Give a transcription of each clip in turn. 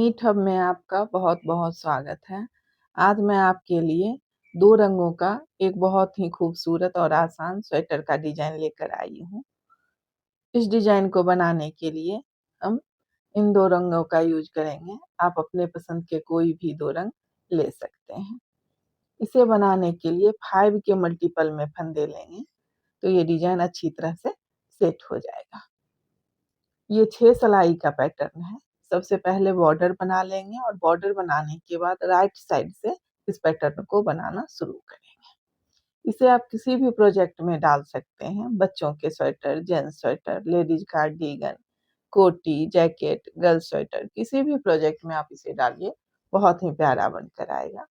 NEET hub में आपका बहुत-बहुत स्वागत है। आज मैं आपके लिए 2 रंगों का एक बहुत ही खूबसूरत और आसान स्वेटर का डिज़ाइन लेकर आई हूँ। इस डिज़ाइन को बनाने के लिए हम इन 2 रंगों का यूज़ करेंगे। आप अपने पसंद के कोई भी 2 रंग ले सकते हैं। इसे बनाने के लिए 5 के मल्टीपल में फंदे लेंगे, तो ये डिज़ाइन अच्छी तरह से सेट हो जाएगा। ये 6 सिलाई का पैटर्न है। सबसे पहले बॉर्डर बना लेंगे और बॉर्डर बनाने के बाद राइट साइड से इस पैटर्न को बनाना शुरू करेंगे। इसे आप किसी भी प्रोजेक्ट में डाल सकते हैं। बच्चों के sweater, gents sweater, ladies cardigan, कोटी, जैकेट, गर्ल्स स्वेटर, किसी भी प्रोजेक्ट में आप इसे डालिए, बहुत ही प्यारा बनकर आएगा।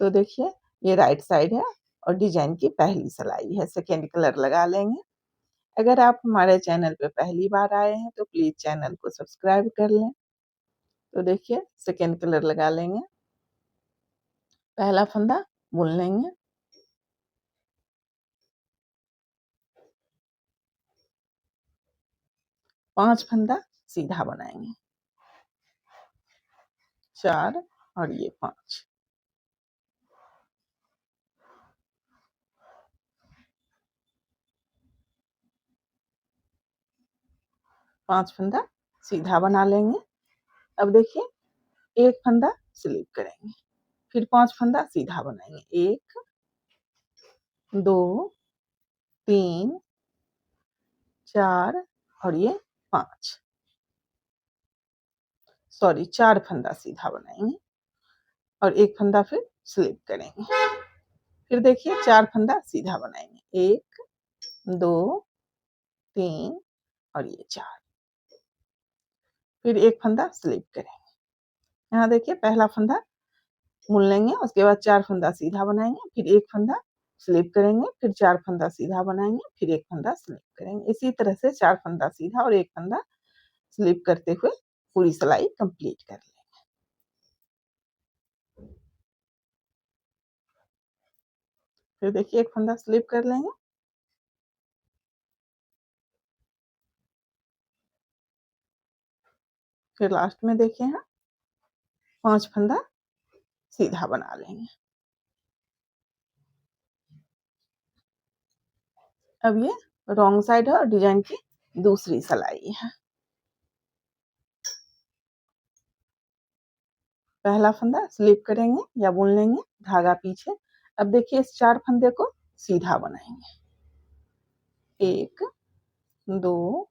तो देखिए, ये राइट साइड है और डिज़ाइन की पहली सिलाई है। सेकंड कलर लगा लेंगे। अगर आप हमारे चैनल पे पहली बार आए हैं तो प्लीज़ चैनल को सब्सक्राइब कर लें। तो देखिए, सेकंड कलर लगा लेंगे। पहला फंदा बुन लेंगे। पाँच फंदा सीधा बनाएंगे। 4 और ये 5। 5 फंदा सीधा बना लेंगे। अब देखिए, एक फंदा स्लिप करेंगे, फिर 5 फंदा सीधा बनाएंगे। 1, 2, 3, 4 और ये 5। सॉरी, 4 फंदा सीधा बनाएंगे और एक फंदा फिर स्लिप करेंगे। फिर देखिए, 4 फंदा सीधा बनाएंगे। 1, 2, 3 और ये 4। फिर एक फंदा स्लिप करेंगे। यहाँ देखिए, पहला फंदा बुन लेंगे, उसके बाद 4 फंदा सीधा बनाएंगे, फिर एक फंदा स्लिप करेंगे, फिर 4 फंदा सीधा बनाएंगे, फिर एक फंदा स्लिप करेंगे। इसी तरह से 4 फंदा सीधा और एक फंदा स्लिप करते हुए पूरी सिलाई कंप्लीट कर लेंगे। फिर देखिए, एक फंदा स्लिप कर लेंगे। फिर लास्ट में देखिए, यहाँ 5 फंदा सीधा बना लेंगे। अब ये रॉन्ग साइड है और डिजाइन की दूसरी सिलाई है। पहला फंदा स्लिप करेंगे या बुन लेंगे, धागा पीछे। अब देखिए, इस 4 फंदे को सीधा बनाएंगे। 1, 2,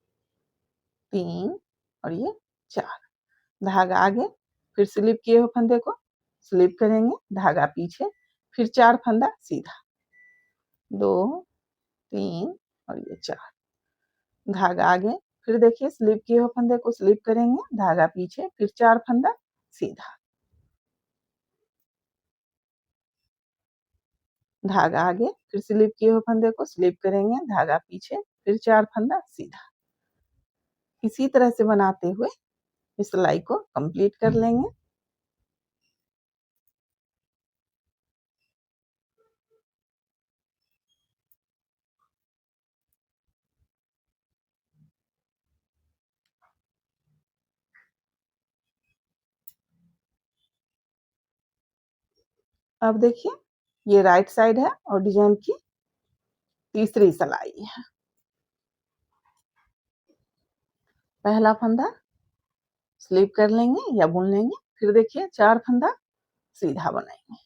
3 और ये 4। धागा आगे, फिर स्लिप किए हुए फंदे को स्लिप करेंगे, धागा पीछे, फिर 4 फंदा सीधा। 2, 3 और ये 4। धागा आगे, फिर देखिए, स्लिप किए हुए फंदे को स्लिप करेंगे, धागा पीछे, फिर 4 फंदा सीधा। धागा आगे, फिर स्लिप किए हुए फंदे को स्लिप करेंगे, धागा पीछे, फिर 4 फंदा सीधा। इसी तरह से बनाते हुए इस सिलाई को कंप्लीट कर लेंगे। अब देखिए, ये राइट साइड है और डिजाइन की तीसरी सिलाई है। पहला फंदा स्लिप कर लेंगे या बुन लेंगे, फिर देखिए 4 फंदा सीधा बनाएंगे।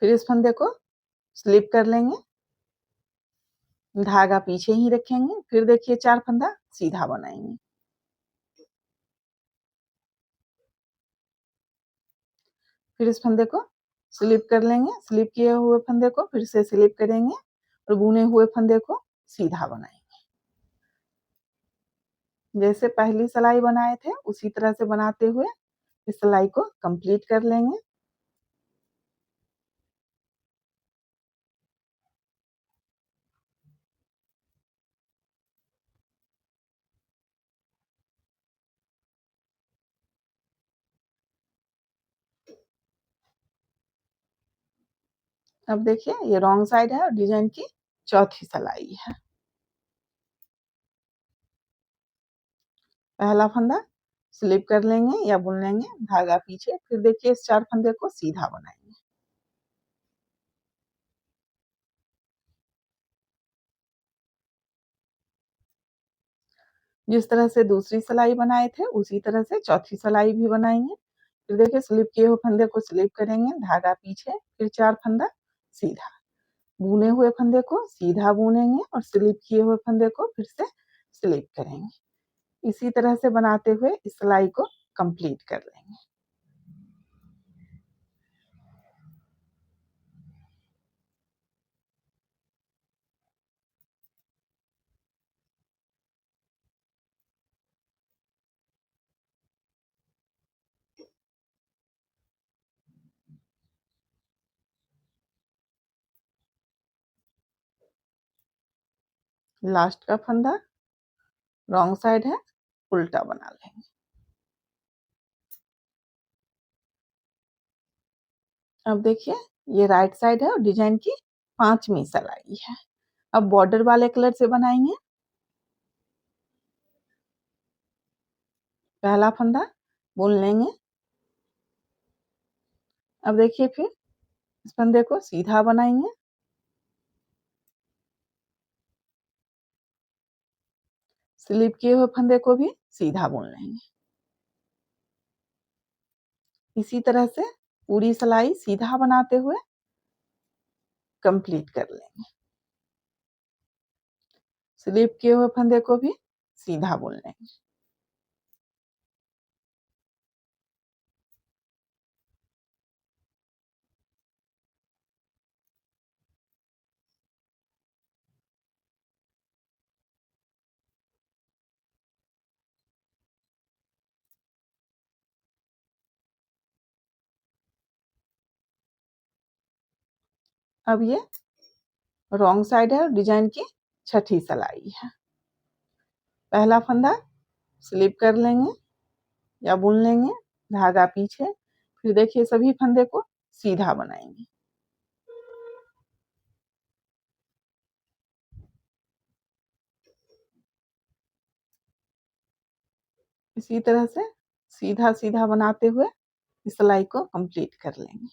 फिर इस फंदे को स्लिप कर लेंगे, धागा पीछे ही रखेंगे, फिर देखिए 4 फंदा सीधा बनाएंगे। फिर इस फंदे को स्लिप कर लेंगे, स्लिप किए हुए फंदे को फिर से स्लिप करेंगे और बुने हुए फंदे को सीधा बनाएंगे। जैसे पहली सिलाई बनाए थे उसी तरह से बनाते हुए इस सिलाई को कंप्लीट कर लेंगे। अब देखिए, ये रॉन्ग साइड है और डिजाइन की चौथी सिलाई है। पहला फंदा स्लिप कर लेंगे या बुन लेंगे, धागा पीछे, फिर देखिए इस 4 फंदे को सीधा बनाएंगे। जिस तरह से दूसरी सिलाई बनाए थे उसी तरह से चौथी सिलाई भी बनाएंगे। फिर देखिए स्लिप किए हुए फंदे को स्लिप करेंगे, धागा पीछे, फिर 4 फंदा सीधा, बुने हुए फंदे को सीधा बुनेंगे और स्लिप किए हुए फंदे को फिर से स्लिप करेंगे। इसी तरह से बनाते हुए इस सिलाई को कंप्लीट कर लेंगे। लास्ट का फंदा रॉन्ग साइड है, उल्टा बना लेंगे। अब देखिए ये राइट साइड है और डिजाइन की 5वीं सिलाई है। अब बॉर्डर वाले कलर से बनाएंगे। पहला फंदा बुन लेंगे। अब देखिए फिर इस फंदे को सीधा बनाएंगे, स्लिप किए हुए फंदे को भी सीधा बुन लेंगे। इसी तरह से पूरी सिलाई सीधा बनाते हुए कंप्लीट कर लेंगे। स्लिप किए हुए फंदे को भी सीधा बुन लेंगे। अब ये रॉन्ग साइड है और डिजाइन की 6ठी सिलाई है। पहला फंदा स्लिप कर लेंगे या बुन लेंगे, धागा पीछे, फिर देखिए सभी फंदे को सीधा बनाएंगे। इसी तरह से सीधा सीधा बनाते हुए इस सिलाई को कंप्लीट कर लेंगे।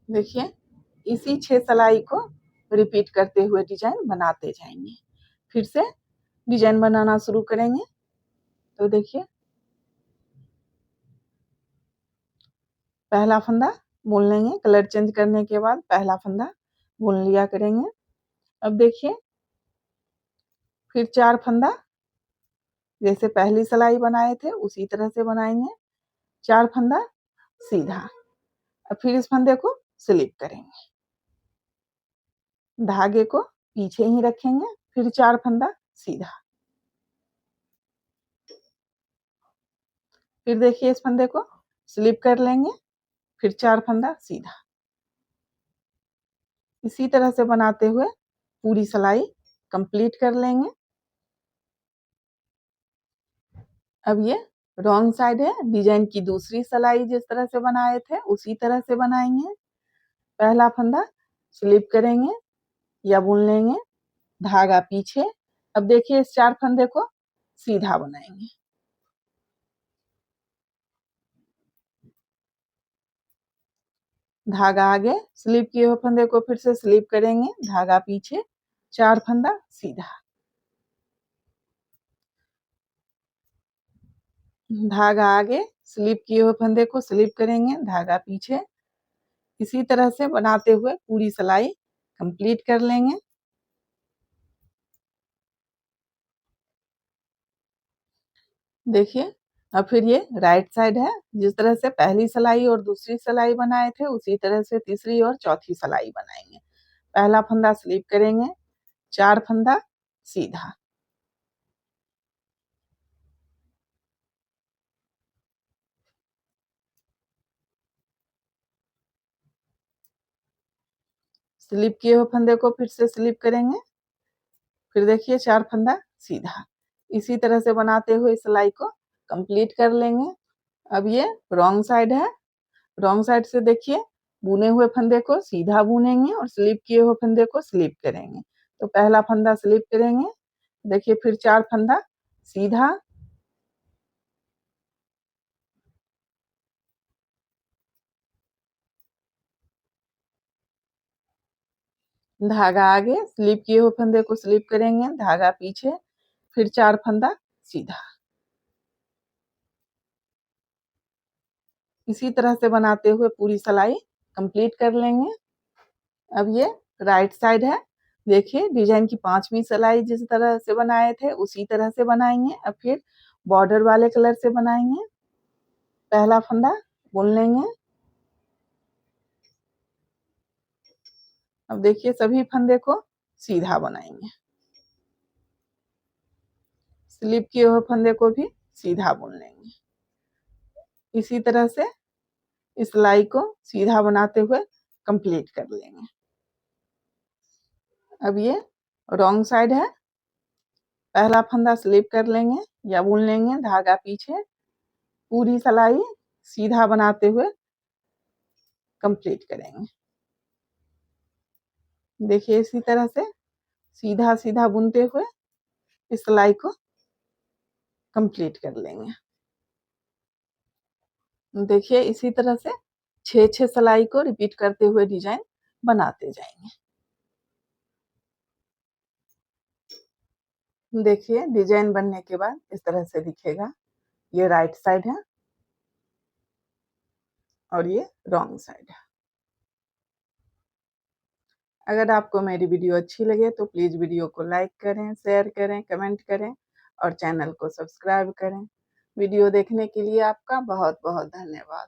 देखिए इसी 6 सिलाई को रिपीट करते हुए डिजाइन बनाते जाएंगे। फिर से डिजाइन बनाना शुरू करेंगे। तो देखिए पहला फंदा बुन लेंगे, कलर चेंज करने के बाद पहला फंदा बुन लिया करेंगे। अब देखिए फिर 4 फंदा जैसे पहली सिलाई बनाए थे उसी तरह से बनाएंगे, 4 फंदा सीधा, अब फिर इस फंदे को स्लिप करेंगे, धागे को पीछे ही रखेंगे, फिर 4 फंदा सीधा, फिर देखिए इस फंदे को स्लिप कर लेंगे, फिर 4 फंदा सीधा। इसी तरह से बनाते हुए पूरी सिलाई कंप्लीट कर लेंगे। अब ये रॉन्ग साइड है, डिजाइन की दूसरी सिलाई जिस तरह से बनाए थे उसी तरह से बनाएंगे। पहला फंदा स्लिप करेंगे या बुन लेंगे, धागा पीछे, अब देखिए इस 4 फंदे को सीधा बनाएंगे, धागा आगे, स्लिप किए हुए फंदे को फिर से स्लिप करेंगे, धागा पीछे, 4 फंदा सीधा, धागा आगे, स्लिप किए हुए फंदे को स्लिप करेंगे, धागा पीछे। इसी तरह से बनाते हुए पूरी सिलाई कंप्लीट कर लेंगे। देखिए अब फिर ये राइट साइड है, जिस तरह से पहली सिलाई और दूसरी सिलाई बनाए थे उसी तरह से तीसरी और चौथी सिलाई बनाएंगे। पहला फंदा स्लिप करेंगे, 4 फंदा सीधा, स्लिप किए हुए फंदे को फिर से स्लिप करेंगे, फिर देखिए 4 फंदा सीधा। इसी तरह से बनाते हुए सिलाई को कंप्लीट कर लेंगे। अब ये रॉन्ग साइड है, रॉन्ग साइड से देखिए बुने हुए फंदे को सीधा बुनेंगे और स्लिप किए हुए फंदे को स्लिप करेंगे। तो पहला फंदा स्लिप करेंगे, देखिए फिर 4 फंदा सीधा, धागा आगे, स्लिप किए हुए फंदे को स्लिप करेंगे, धागा पीछे, फिर 4 फंदा सीधा। इसी तरह से बनाते हुए पूरी सिलाई कंप्लीट कर लेंगे। अब ये राइट साइड है, देखिए डिजाइन की 5वीं सिलाई जिस तरह से बनाए थे उसी तरह से बनाएंगे। अब फिर बॉर्डर वाले कलर से बनाएंगे। पहला फंदा बुन लेंगे। अब देखिए सभी फंदे को सीधा बनाएंगे, स्लिप किए हुए फंदे को भी सीधा बुन लेंगे। इसी तरह से इस सिलाई को सीधा बनाते हुए कंप्लीट कर लेंगे। अब ये रॉन्ग साइड है, पहला फंदा स्लिप कर लेंगे या बुन लेंगे, धागा पीछे, पूरी सिलाई सीधा बनाते हुए कंप्लीट करेंगे। देखिए इसी तरह से सीधा सीधा बुनते हुए इस सिलाई को कंप्लीट कर लेंगे। देखिए इसी तरह से 6 सिलाई को रिपीट करते हुए डिजाइन बनाते जाएंगे। देखिए डिजाइन बनने के बाद इस तरह से दिखेगा। ये राइट साइड है और ये रॉन्ग साइड है। अगर आपको मेरी वीडियो अच्छी लगे तो प्लीज वीडियो को लाइक करें, शेयर करें, कमेंट करें और चैनल को सब्सक्राइब करें। वीडियो देखने के लिए आपका बहुत बहुत धन्यवाद।